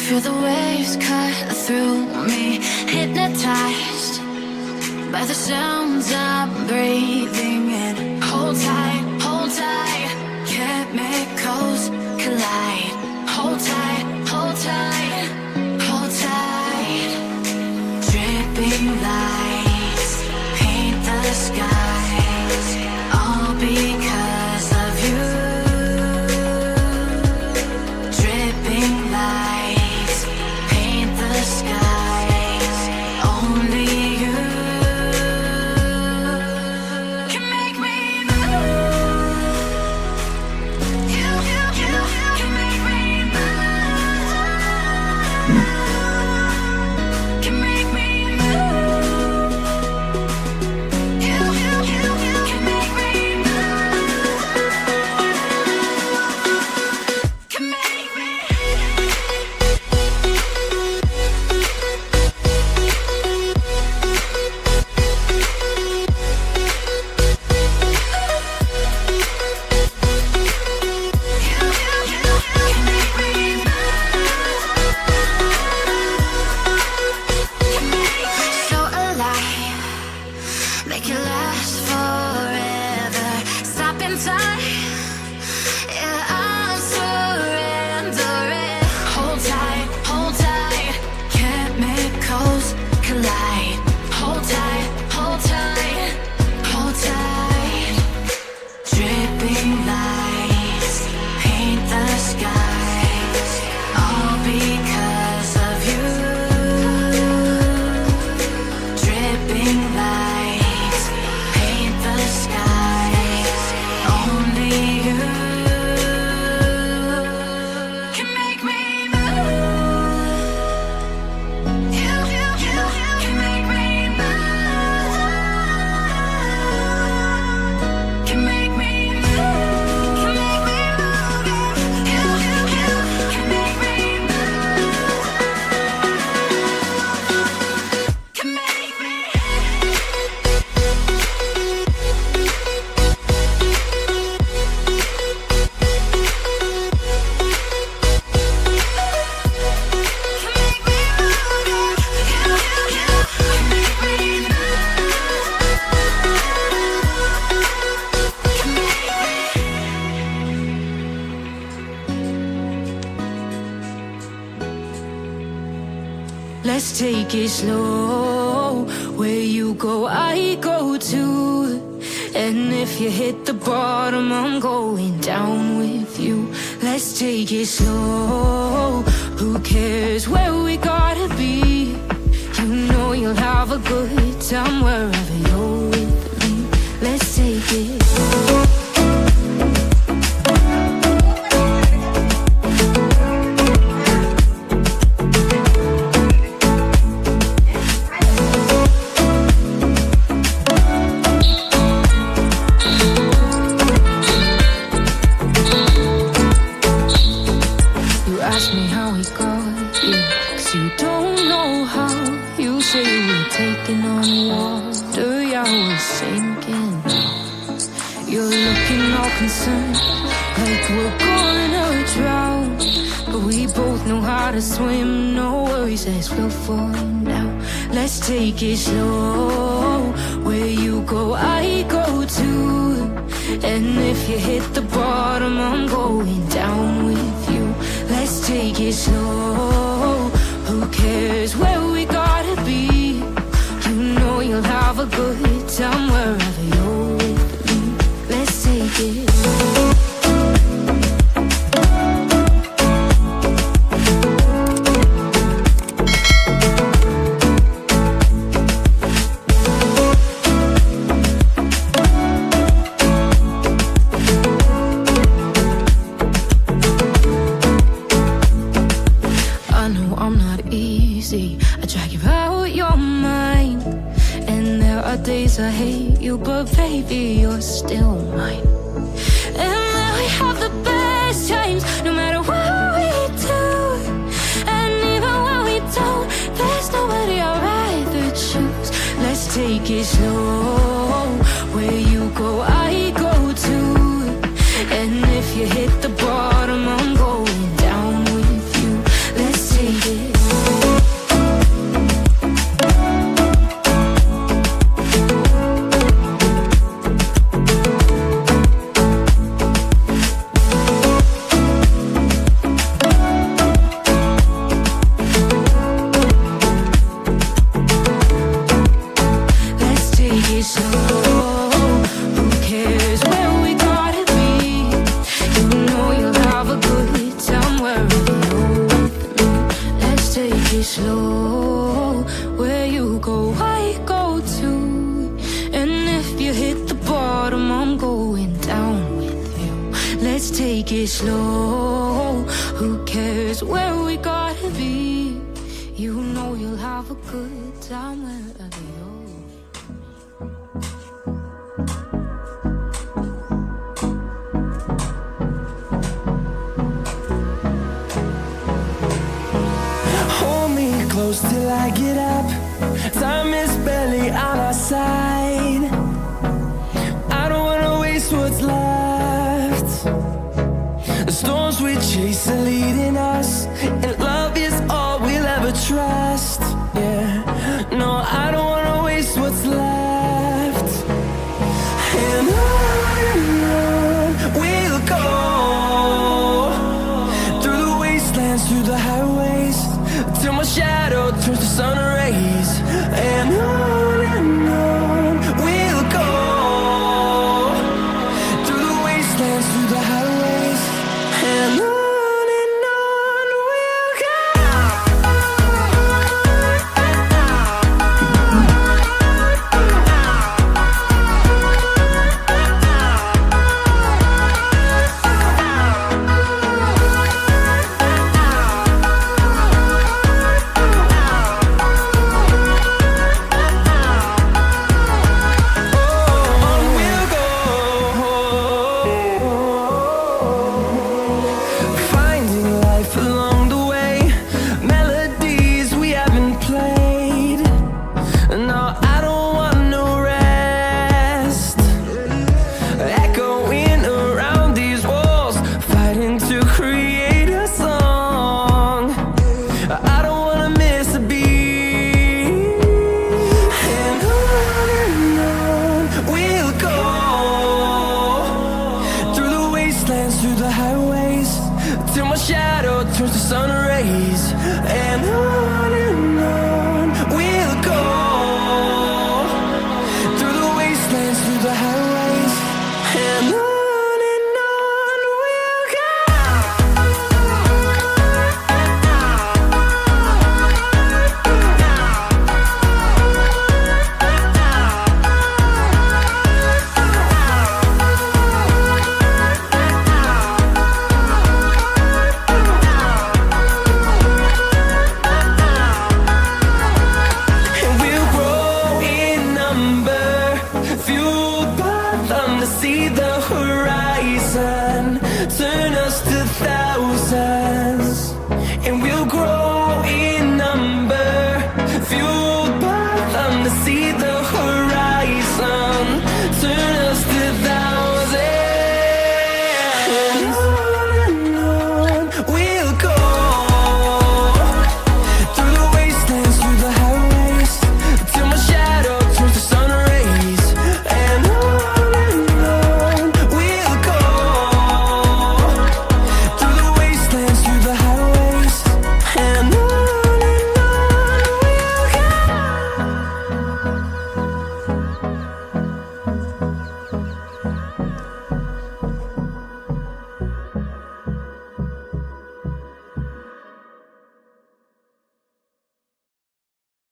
Feel the waves cut through me, hypnotized by the sounds I'm breathing in. Hold tight, chemicals collide. Hold tight, hold tight, hold tight. Dripping lights paint the skies, all because of you. Dripping lights paint the skies, only you can make me move. You can make me move. Can make me move. You can make me move. Can make me. So alive, make it last forever. Stop in time, yeah, I'm surrendering. Hold tight, chemicals collide. Hold tight, hold tight, hold tight. Dripping lights paint the skies, all because of you. Dripping lights paint the skies, only you can make me move. You can make me move. Can make me move. Can make me move. You can make me move. Can make me. Let's take it slow. Where you go, I go too. And if you hit the bottom, I'm going down with you. Let's take it slow. Who cares where we gotta be? You know you'll have a good time wherever you're with me. Let's take it slow. You ask me how we got here, 'cause you don't know how. You say we're taking on water, yeah, we're sinking now. You're looking all concerned, like we're gonna drown. But we both know how to swim, no worries, let's go for now. Let's take it slow. Where you go, I go too. And if you hit the bottom, I'm going down with you. Let's take it slow. Who cares where we gotta be? You know you'll have a good time wherever you're with me. Let's take it slow. I know I'm not easy. I drag you out your mind. And there are days I hate you, but baby, you're still mine. And then we have the best times, no matter what we do. And even when we don't, there's nobody I'd rather choose. Let's take it slow. Where you go, I go too. And if you hit the bottom, I'm going down with you. Let's take take it slow. Who cares where we gotta be? You know you'll have a good time wherever you're. Hold me close till I get up. Time is barely on our side. I don't wanna waste what's left. The storms we chase are leading us, and